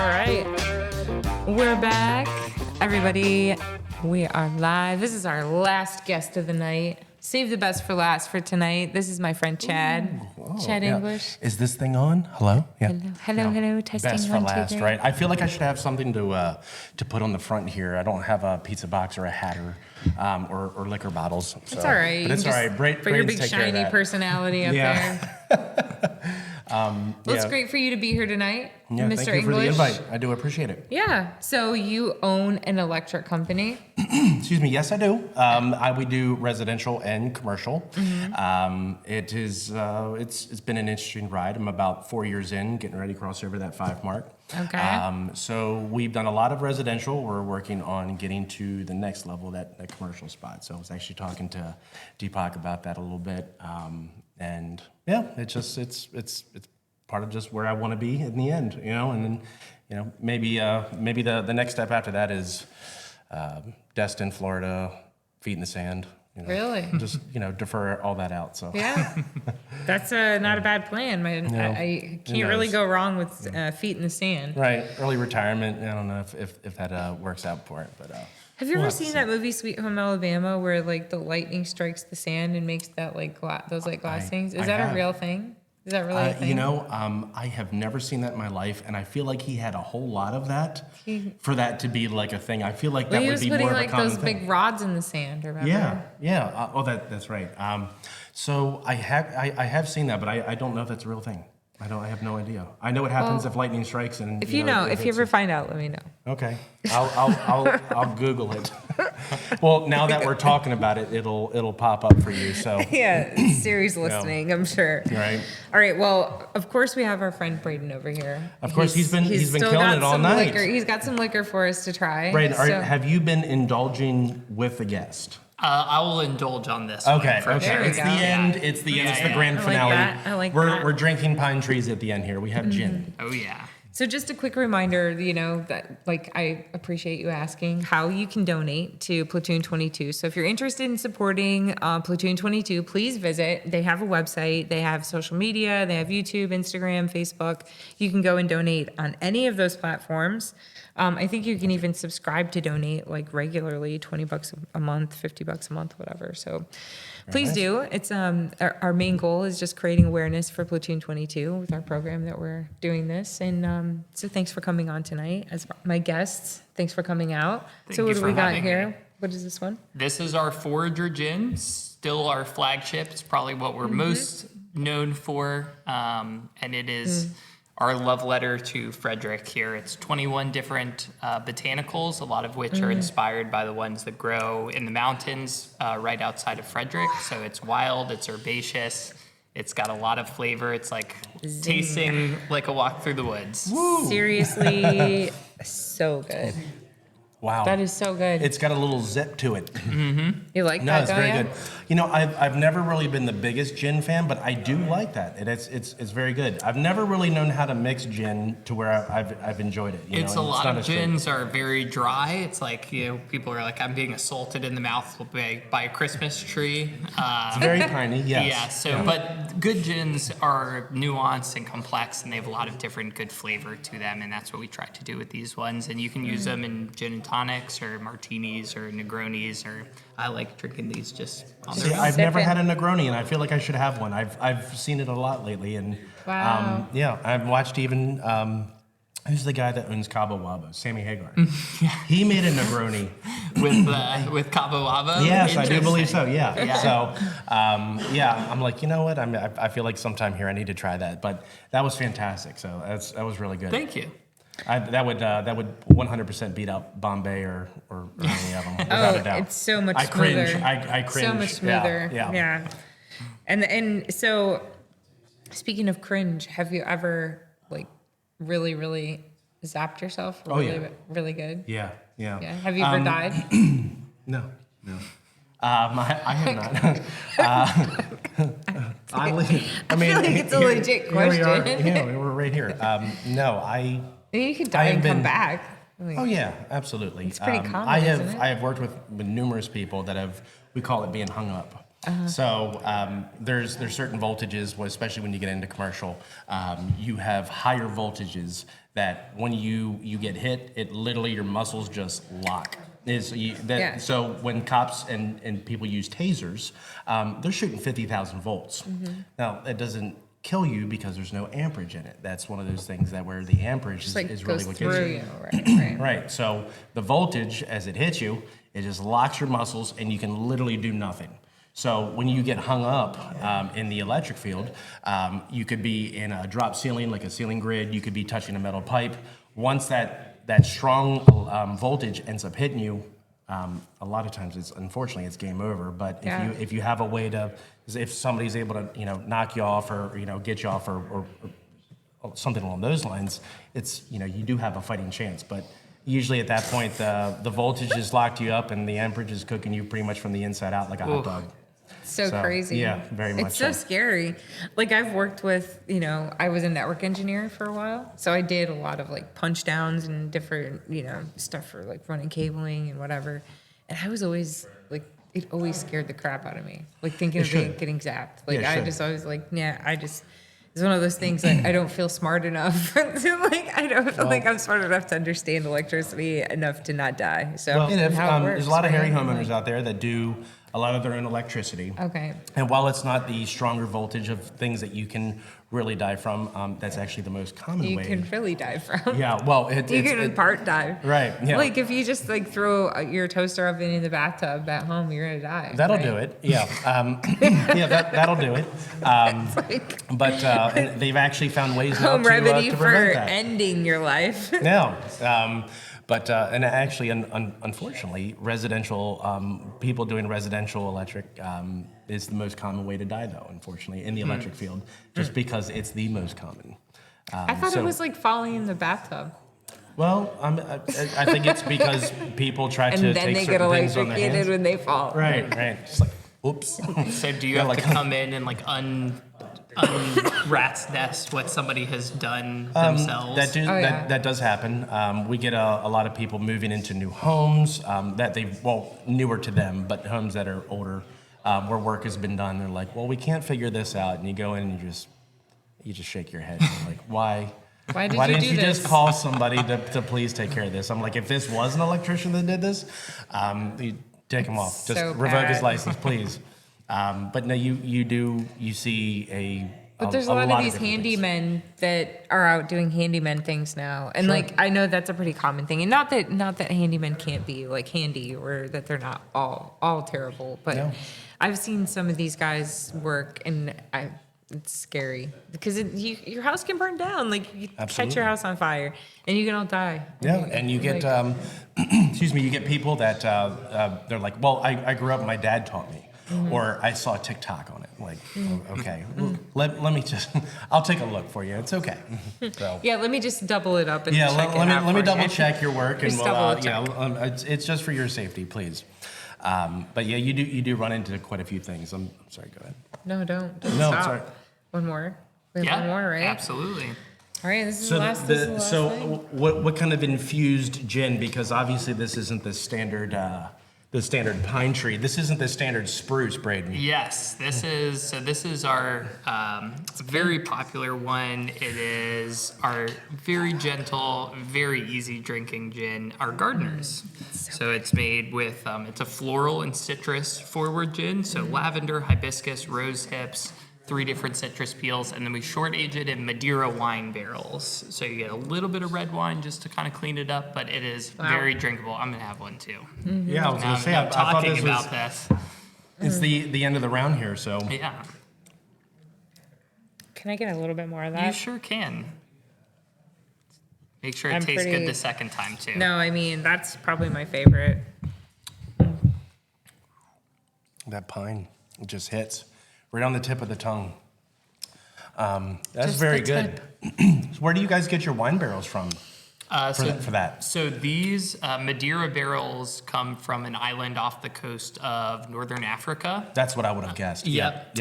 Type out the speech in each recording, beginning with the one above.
right. We're back. Everybody, we are live. This is our last guest of the night. Save the best for last for tonight. This is my friend Chad. Chad English. Is this thing on? Hello? Yeah. Hello. Testing Best for 1, 2, last, 3. right? I feel like I should have something to put on the front here. I don't have a pizza box or a hat or liquor bottles. So. It's all right. But it's all right. For your big shiny personality up there. Well, it's great for you to be here tonight, Yeah, Mr. thank you English. for the invite. I do appreciate it. Yeah. So you own an electric company. Excuse me. Yes, I do. We do residential and commercial. It's been an interesting ride. I'm about 4 years in, getting ready to cross over that 5 mark. Okay. So we've done a lot of residential. We're working on getting to the next level, that commercial spot. So I was actually talking to Deepak about that a little bit. And yeah, it's part of just where I want to be in the end, and then, maybe the next step after that is Destin, Florida, feet in the sand. Really? Just, defer all that out. So Yeah. That's not a bad plan, man. No, I can't really go wrong with feet in the sand. Right. Early retirement. I don't know if that works out for it, but. Have you ever seen that movie Sweet Home Alabama where like the lightning strikes the sand and makes that like those glass things? Is that a real thing? Is that really a thing? I have never seen that in my life, and I feel like he had a whole lot of that for that to be like a thing. I feel like that would be more of a common thing. He was putting like those big rods in the sand, remember? Yeah. That's right. So I have seen that, but I don't know if that's a real thing. I have no idea. I know what happens if lightning strikes, and if you ever find out, let me know. Okay, I'll Google it. Well, now that we're talking about it, it'll pop up for you. So yeah, Siri's listening, I'm sure. Right. All right. Well, of course we have our friend Braden over here. Of course, he's been killing it all night. Liquor. He's got some liquor for us to try. Braden, have you been indulging with the guest? I will indulge on this. Okay. One There we It's go. the end. It's the end. It's the grand finale. I like that. We're drinking pine trees at the end here. We have gin. Oh yeah. So just a quick reminder, that I appreciate you asking how you can donate to Platoon 22. So if you're interested in supporting Platoon 22, please visit. They have a website, they have social media, they have YouTube, Instagram, Facebook. You can go and donate on any of those platforms. I think you can even subscribe to donate like regularly, $20 a month, $50 a month, whatever. So please do. It's our main goal is just creating awareness for Platoon 22 with our program that we're doing this. And so thanks for coming on tonight as my guests. Thanks for coming out. So what do we got here? What is this one? This is our Forager Gin, still our flagship. It's probably what we're most known for, and it is our love letter to Frederick here. It's 21 different botanicals, a lot of which are inspired by the ones that grow in the mountains right outside of Frederick. So it's wild, it's herbaceous, it's got a lot of flavor. It's like tasting like a walk through the woods. Woo. Seriously, so good. Wow. That is so good. It's got a little zip to it. You like No, that, it's very good. I've never really been the biggest gin fan, but I do like that. It's very good. I've never really known how to mix gin to where I've enjoyed it. It's a lot of gins are very dry. It's like, people are like, I'm being assaulted in the mouth by a Christmas tree. It's very piney, yes. Yeah, but good gins are nuanced and complex, and they have a lot of different good flavor to them, and that's what we try to do with these ones. And you can use them in gin and tonics or martinis or Negronis, or I like drinking these just on their own. I've never had a Negroni, and I feel like I should have one. I've seen it a lot lately, and Wow. I've watched even who's the guy that owns Cabo Wabo? Sammy Hagar. He made a Negroni with Cabo Wabo. Yes, I do believe so. Yeah. So I'm like, you know what? I feel like sometime here I need to try that. But that was fantastic. So that was really good. Thank you. That would 100% beat out Bombay or any of them without a doubt. It's so much I smoother. cringe. I cringe. So much smoother. Yeah. And so, speaking of cringe, have you ever like really, really zapped yourself? Really good. Yeah. Have you ever died? No. I have not. I mean, feel like it's a legit question. Here we are. We're right here. No, You could die and come back. Oh yeah, absolutely. It's pretty common, I isn't it? have worked with numerous people that we call it being hung up. So there's certain voltages, especially when you get into commercial, you have higher voltages that when you get hit, it literally your muscles just lock. So when cops and people use tasers, they're shooting 50,000 volts. Now that doesn't kill you because there's no amperage in it. That's one of those things that where the amperage is really what gets you. Right. Right. So the voltage as it hits you, it just locks your muscles and you can literally do nothing. So when you get hung up in the electric field, you could be in a drop ceiling, like a ceiling grid. You could be touching a metal pipe. Once that strong voltage ends up hitting you, a lot of times unfortunately it's game over. But if you have a way to, if somebody's able to knock you off or get you off or something along those lines, it's you do have a fighting chance. But usually at that point the voltage has locked you up and the amperage is cooking you pretty much from the inside out like a hot dog. So crazy. Yeah, very much. It's so scary. Like I've worked with, I was a network engineer for a while. So I did a lot of like punch downs and different, stuff for like running cabling and whatever. And I was always like, it always scared the crap out of me. Like thinking of getting zapped. Like I just always like, it's one of those things that I don't feel smart enough to like, I don't feel like I'm smart enough to understand electricity enough to not die. So there's a lot of hairy homeowners out there that do a lot of their own electricity. Okay. And while it's not the stronger voltage of things that you can really die from, that's actually the most common way. You can really die from. Yeah, well, you can in part die. Right, yeah. Like if you just like throw your toaster oven in the bathtub at home, you're gonna die. That'll do it, yeah. That'll do it. But they've actually found ways now home remedy to for prevent that. ending your life. No. But and actually, unfortunately, residential people doing residential electric is the most common way to die, though. Unfortunately, in the electric field, just because it's the most common. I thought it was like falling in the bathtub. Well, I think it's because people try to take certain things on their hands. And then they get electrocuted when they fall. Right. Just like, oops. So do you have to come in and like rat's nest what somebody has done themselves? That does happen. We get a lot of people moving into new homes newer to them, but homes that are older, where work has been done. They're like, well, we can't figure this out, and you go in and you just shake your head. You're like, why? Why didn't you just call somebody to please take care of this? I'm like, if this was an electrician that did this, you take him off. Just revoke his license, please. But no, you see But there's a lot of these handymen that are out doing handyman things now. And like, I know that's a pretty common thing. And not that handymen can't be like handy or that they're not all terrible, but I've seen some of these guys work and it's scary because your house can burn down. Like you catch your house on fire and you can all die. Yeah. And you get, you get people that, they're like, well, I grew up, my dad taught me. Or I saw a TikTok on it. Like, okay, let me just, I'll take a look for you. It's okay. So, yeah, let me just double it up and let me double check your work and it's just for your safety, please. But yeah, you do run into quite a few things. I'm sorry. Go ahead. No, don't no, stop. Sorry. One more. We have one more, right? Absolutely. All right, this is the last. What kind of infused gin? Because obviously this isn't the standard pine tree. This isn't the standard spruce, Braden. Yes, this is our very popular one. It is our very gentle, very easy drinking gin, our Gardeners. So it's made with it's a floral and citrus forward gin. So lavender, hibiscus, rose hips, 3 different citrus peels, and then we short age it in Madeira wine barrels. So you get a little bit of red wine just to kind of clean it up, but it is very drinkable. I'm gonna have one too. Yeah, I was gonna say, I'm talking about this. It's the end of the round here, so yeah. Can I get a little bit more of that? You sure can. Make sure it tastes good the second time too. No, I mean that's probably my favorite. That pine, it just hits. Right on the tip of the tongue. That's just very good. So where do you guys get your wine barrels from? for that? So these Madeira barrels come from an island off the coast of northern Africa. That's what I would have guessed. Yep.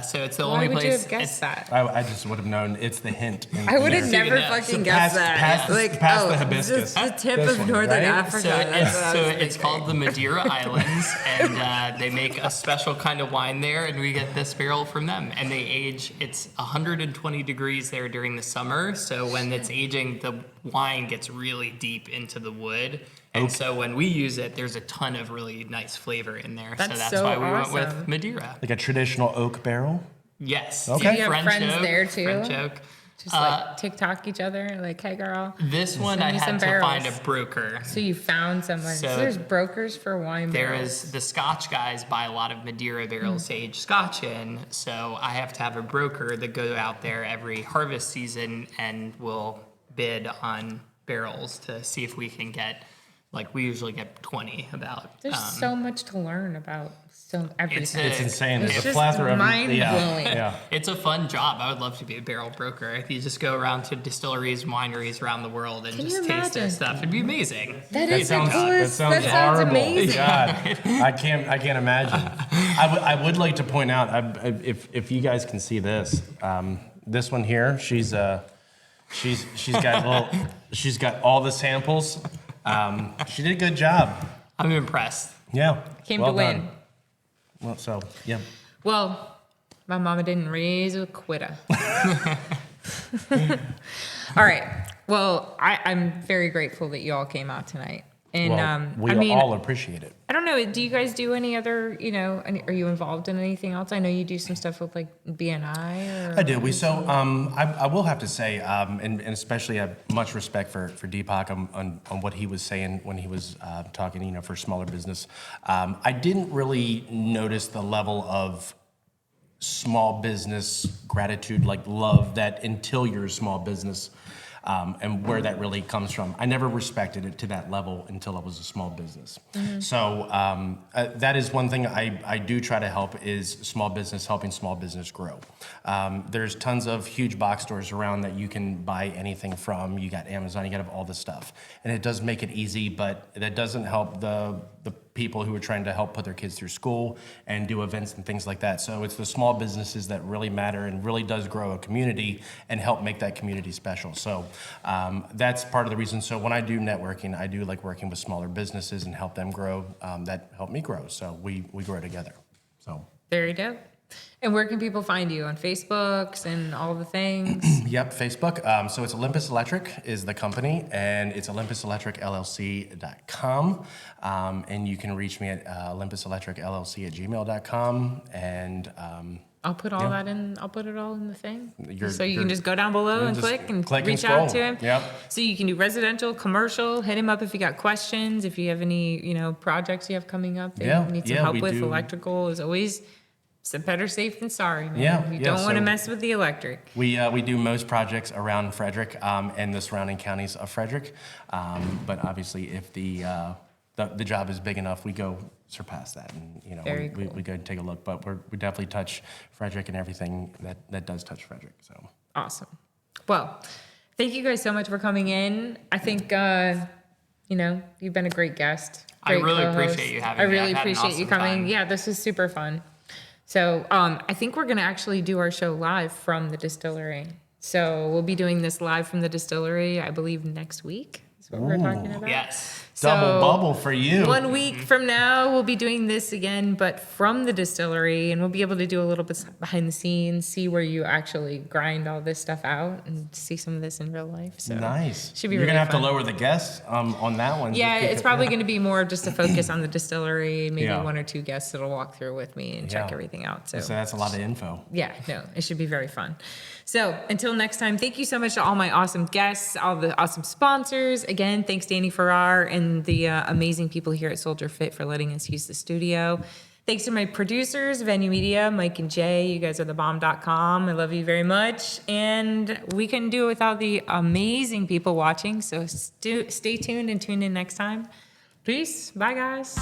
So it's the Why only would place. you have guessed that? I just would have known. It's the hint. I would have there. never Yeah. fucking So guessed past- that. past the oh, hibiscus. just the tip This of one, northern right? Africa. So That's what I was it's thinking. called the Madeira Islands, and they make a special kind of wine there, and we get this barrel from them. And they age. It's 120 degrees there during the summer, so when it's aging, the wine gets really deep into the wood. And so when we use it, there's a ton of really nice flavor in there. That's so that's so why we awesome. went with Madeira. Like a traditional oak barrel. Yes. Okay. Do you have friends oak, there, too? French oak. Just like TikTok each other, like, hey girl. This one Send I me some had to find a barrels. broker. So you found someone. So So there's brokers for wine There barrels. is the Scotch guys buy a lot of Madeira barrels to age Scotch in, so I have to have a broker that go out there every harvest season and will bid on barrels to see if we can get, like we usually get 20 about. There's so much to learn about everything. It's insane. It's There's a just plethora of mind-blowing. Yeah. It's a fun job. I would love to be a barrel broker. You just go around to distilleries, wineries around the world and Can just you taste their imagine? stuff. It'd be amazing. That That is the sounds, coolest. that sounds horrible. amazing. God, I can't imagine. I would like to point out, if you guys can see this, this one here, she's got all the samples. She did a good job. I'm impressed. Yeah. Came well to win. done. Well, so yeah. Well, my mama didn't raise a quitter. All right. Well, I'm very grateful that you all came out tonight. And Well, we I mean, all appreciate it. I don't know. Do you guys do any other? Are you involved in anything else? I know you do some stuff with like BNI. Or I do. I will have to say, and especially I have much respect for Deepak on what he was saying when he was talking, for smaller business. I didn't really notice the level of small business gratitude, like love, that until you're a small business. And where that really comes from. I never respected it to that level until I was a small business. So that is one thing I do try to help is small business, helping small business grow. There's tons of huge box stores around that you can buy anything from. You got Amazon, you got all this stuff. And it does make it easy, but that doesn't help the people who are trying to help put their kids through school and do events and things like that. So it's the small businesses that really matter and really does grow a community and help make that community special. So that's part of the reason. So when I do networking, I do like working with smaller businesses and help them grow. That helped me grow. So we grow together. So Very dope. And where can people find you on Facebooks and all the things? Yep, Facebook. So it's Olympus Electric is the company, and it's olympuselectricllc.com. And you can reach me at olympuselectricllc@gmail.com. And I'll put all that in. I'll put it all in the thing. So you you're- can just go down below and just click and click and reach out to scroll. him. Yep. So you can do residential, commercial. Hit him up if you got questions. If you have any, projects you have coming up that Yeah, you need some yeah, help we with. do. Electrical is always better safe than sorry, man. Yeah, You yeah, don't want to so- mess with the electric. we do most projects around Frederick and the surrounding counties of Frederick. But obviously, if the job is big enough, we go surpass that, and Very we cool. go and take a look. But we definitely touch Frederick and everything that does touch Frederick. So Awesome. Well, thank you guys so much for coming in. I think, you've been a great guest. I Great really co-host. appreciate you having I me. really I've had an appreciate you awesome coming. time. Yeah, this is super fun. So I think we're going to actually do our show live from the distillery. So we'll be doing this live from the distillery, I believe, next week. Is what we're talking about. Yes. double So, bubble for you. 1 week from now, we'll be doing this again, but from the distillery, and we'll be able to do a little bit behind the scenes, see where you actually grind all this stuff out, and see some of this in real life. So Nice. Should be You're really gonna have fun. to lower the guests on that one. Yeah, Just it's probably going to be more just a focus on the distillery, maybe Yeah. 1 or 2 guests that'll walk through with me and check Yeah. everything out. So that's a lot of info. Yeah, no, it should be very fun. So until next time, thank you so much to all my awesome guests, all the awesome sponsors. Again, thanks Danny Farrar and the amazing people here at Soldier Fit for letting us use the studio. Thanks to my producers, Venue Media, Mike and Jay. You guys are the bomb.com. I love you very much. And we couldn't do it without the amazing people watching. So stay tuned and tune in next time. Peace. Bye, guys.